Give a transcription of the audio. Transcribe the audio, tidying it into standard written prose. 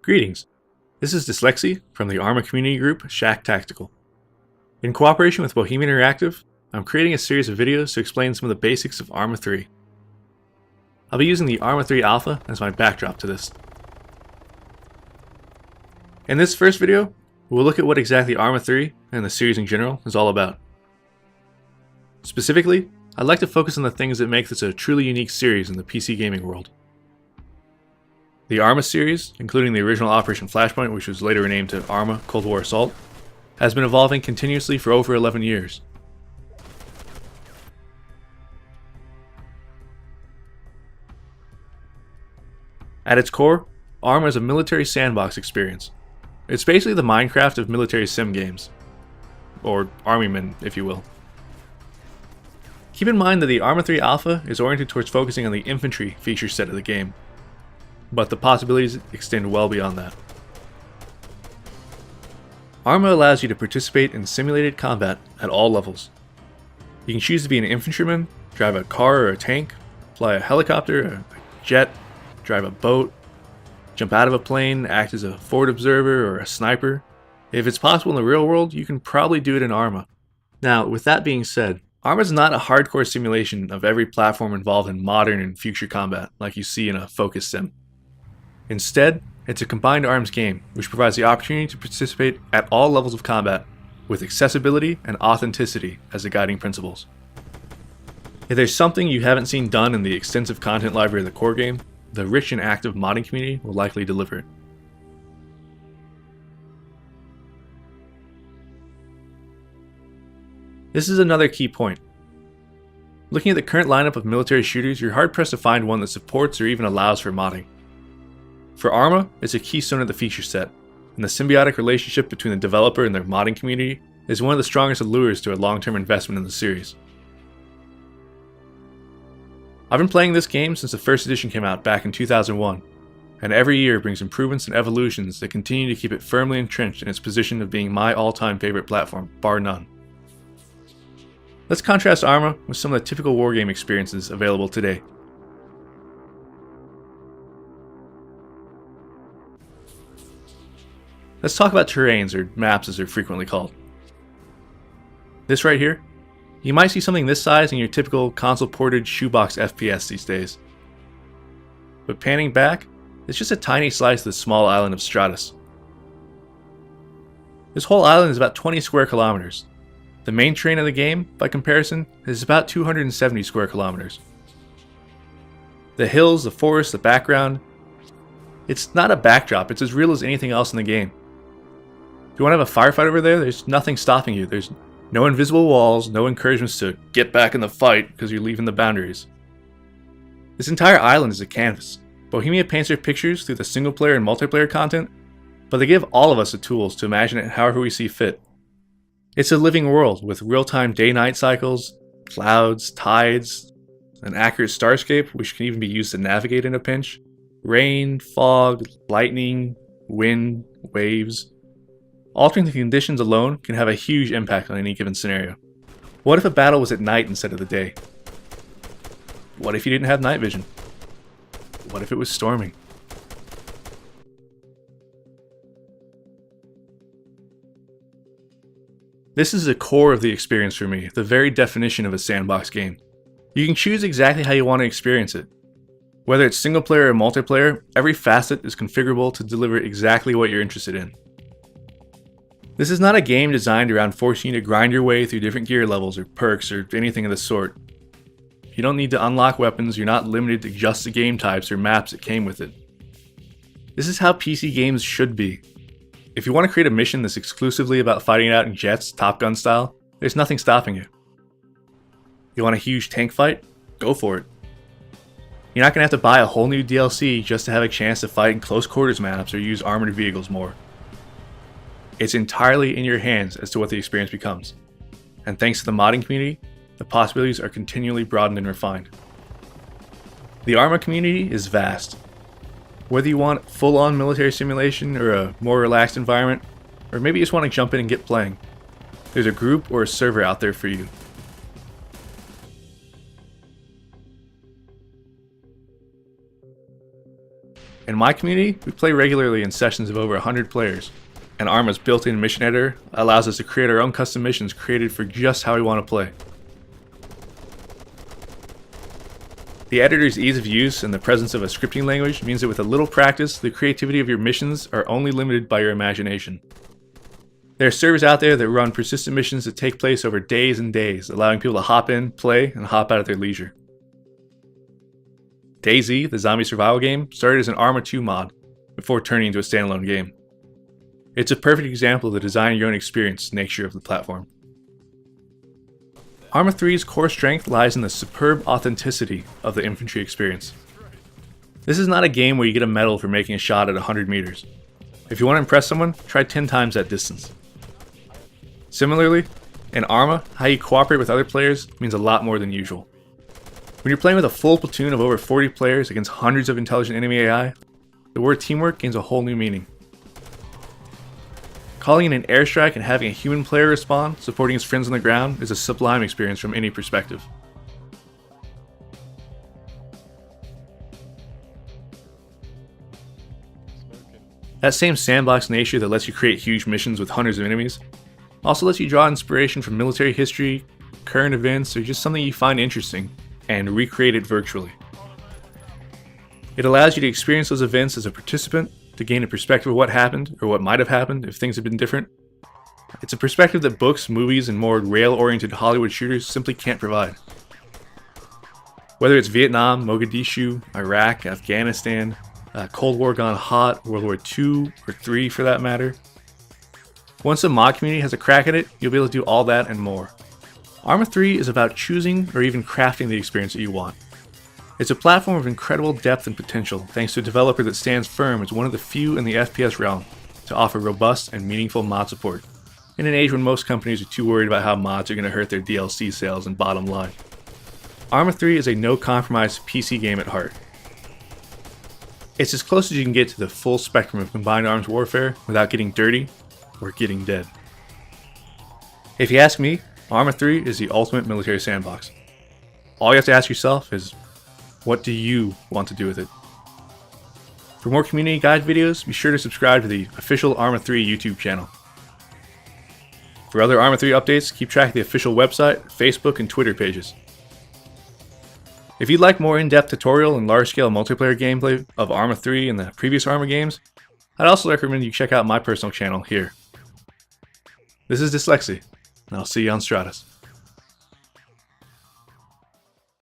Greetings. This is Dyslexy from the Arma community group Shack Tactical. In cooperation with Bohemian Interactive, I'm creating a series of videos to explain some of the basics of Arma 3. I'll be using the Arma 3 Alpha as my backdrop to this. In this first video, we'll look at what exactly Arma 3 and the series in general is all about. Specifically, I'd like to focus on the things that make this a truly unique series in the PC gaming world. The Arma series, including the original Operation Flashpoint, which was later renamed to Arma Cold War Assault, has been evolving continuously for over 11 years. At its core, Arma is a military sandbox experience. It's basically the Minecraft of military sim games. Or Armymen, if you will. Keep in mind that the Arma 3 Alpha is oriented towards focusing on the infantry feature set of the game, but the possibilities extend well beyond that. Arma allows you to participate in simulated combat at all levels. You can choose to be an infantryman, drive a car or a tank, fly a helicopter, a jet, drive a boat, jump out of a plane, act as a forward observer or a sniper. If it's possible in the real world, you can probably do it in Arma. Now, with that being said, Arma is not a hardcore simulation of every platform involved in modern and future combat like you see in a focus sim. Instead, it's a combined arms game, which provides the opportunity to participate at all levels of combat, with accessibility and authenticity as the guiding principles. If there's something you haven't seen done in the extensive content library of the core game, the rich and active modding community will likely deliver it. This is another key point. Looking at the current lineup of military shooters, you're hard-pressed to find one that supports or even allows for modding. For Arma, it's a keystone of the feature set, and the symbiotic relationship between the developer and their modding community is one of the strongest allures to a long-term investment in the series. I've been playing this game since the first edition came out back in 2001, and every year brings improvements and evolutions that continue to keep it firmly entrenched in its position of being my all-time favorite platform, bar none. Let's contrast Arma with some of the typical wargame experiences available today. Let's talk about terrains, or maps as they're frequently called. This right here, you might see something this size in your typical console-ported shoebox FPS these days. But panning back, it's just a tiny slice of the small island of Stratus. This whole island is about 20 square kilometers. The main terrain of the game, by comparison, is about 270 square kilometers. The hills, the forest, the background, it's not a backdrop, it's as real as anything else in the game. If you want to have a firefight over there, there's nothing stopping you. There's no invisible walls, no encouragements to get back in the fight because you're leaving the boundaries. This entire island is a canvas. Bohemia paints their pictures through the single player and multiplayer content, but they give all of us the tools to imagine it however we see fit. It's a living world with real-time day-night cycles, clouds, tides, an accurate starscape which can even be used to navigate in a pinch, rain, fog, lightning, wind, waves. Altering the conditions alone can have a huge impact on any given scenario. What if a battle was at night instead of the day? What if you didn't have night vision? What if it was storming? This is the core of the experience for me, the very definition of a sandbox game. You can choose exactly how you want to experience it. Whether it's single player or multiplayer, every facet is configurable to deliver exactly what you're interested in. This is not a game designed around forcing you to grind your way through different gear levels or perks or anything of the sort. You don't need to unlock weapons, you're not limited to just the game types or maps that came with it. This is how PC games should be. If you want to create a mission that's exclusively about fighting it out in jets, Top Gun style, there's nothing stopping you. You want a huge tank fight? Go for it. You're not going to have to buy a whole new DLC just to have a chance to fight in close quarters maps or use armored vehicles more. It's entirely in your hands as to what the experience becomes. And thanks to the modding community, the possibilities are continually broadened and refined. The Arma community is vast. Whether you want full-on military simulation or a more relaxed environment, or maybe you just want to jump in and get playing, there's a group or a server out there for you. In my community, we play regularly in sessions of over 100 players, and Arma's built-in mission editor allows us to create our own custom missions created for just how we want to play. The editor's ease of use and the presence of a scripting language means that with a little practice, the creativity of your missions are only limited by your imagination. There are servers out there that run persistent missions that take place over days and days, allowing people to hop in, play, and hop out at their leisure. DayZ, the zombie survival game, started as an Arma 2 mod, before turning into a standalone game. It's a perfect example of the design your own experience nature of the platform. Arma 3's core strength lies in the superb authenticity of the infantry experience. This is not a game where you get a medal for making a shot at 100 meters. If you want to impress someone, try 10 times that distance. Similarly, in Arma, how you cooperate with other players means a lot more than usual. When you're playing with a full platoon of over 40 players against hundreds of intelligent enemy AI, the word teamwork gains a whole new meaning. Calling in an airstrike and having a human player respond, supporting his friends on the ground, is a sublime experience from any perspective. That same sandbox nature that lets you create huge missions with hundreds of enemies also lets you draw inspiration from military history, current events, or just something you find interesting, and recreate it virtually. It allows you to experience those events as a participant, to gain a perspective of what happened, or what might have happened if things had been different. It's a perspective that books, movies, and more rail-oriented Hollywood shooters simply can't provide. Whether it's Vietnam, Mogadishu, Iraq, Afghanistan, Cold War gone hot, World War II, or III for that matter. Once the mod community has a crack at it, you'll be able to do all that and more. Arma 3 is about choosing or even crafting the experience that you want. It's a platform of incredible depth and potential thanks to a developer that stands firm as one of the few in the FPS realm to offer robust and meaningful mod support, in an age when most companies are too worried about how mods are going to hurt their DLC sales and bottom line. Arma 3 is a no-compromise PC game at heart. It's as close as you can get to the full spectrum of combined arms warfare without getting dirty or getting dead. If you ask me, Arma 3 is the ultimate military sandbox. All you have to ask yourself is, what do you want to do with it? For more community guide videos, be sure to subscribe to the official Arma 3 YouTube channel. For other Arma 3 updates, keep track of the official website, Facebook, and Twitter pages. If you'd like more in-depth tutorial and large-scale multiplayer gameplay of Arma 3 and the previous Arma games, I'd also recommend you check out my personal channel here. This is Dyslexy, and I'll see you on Stratus.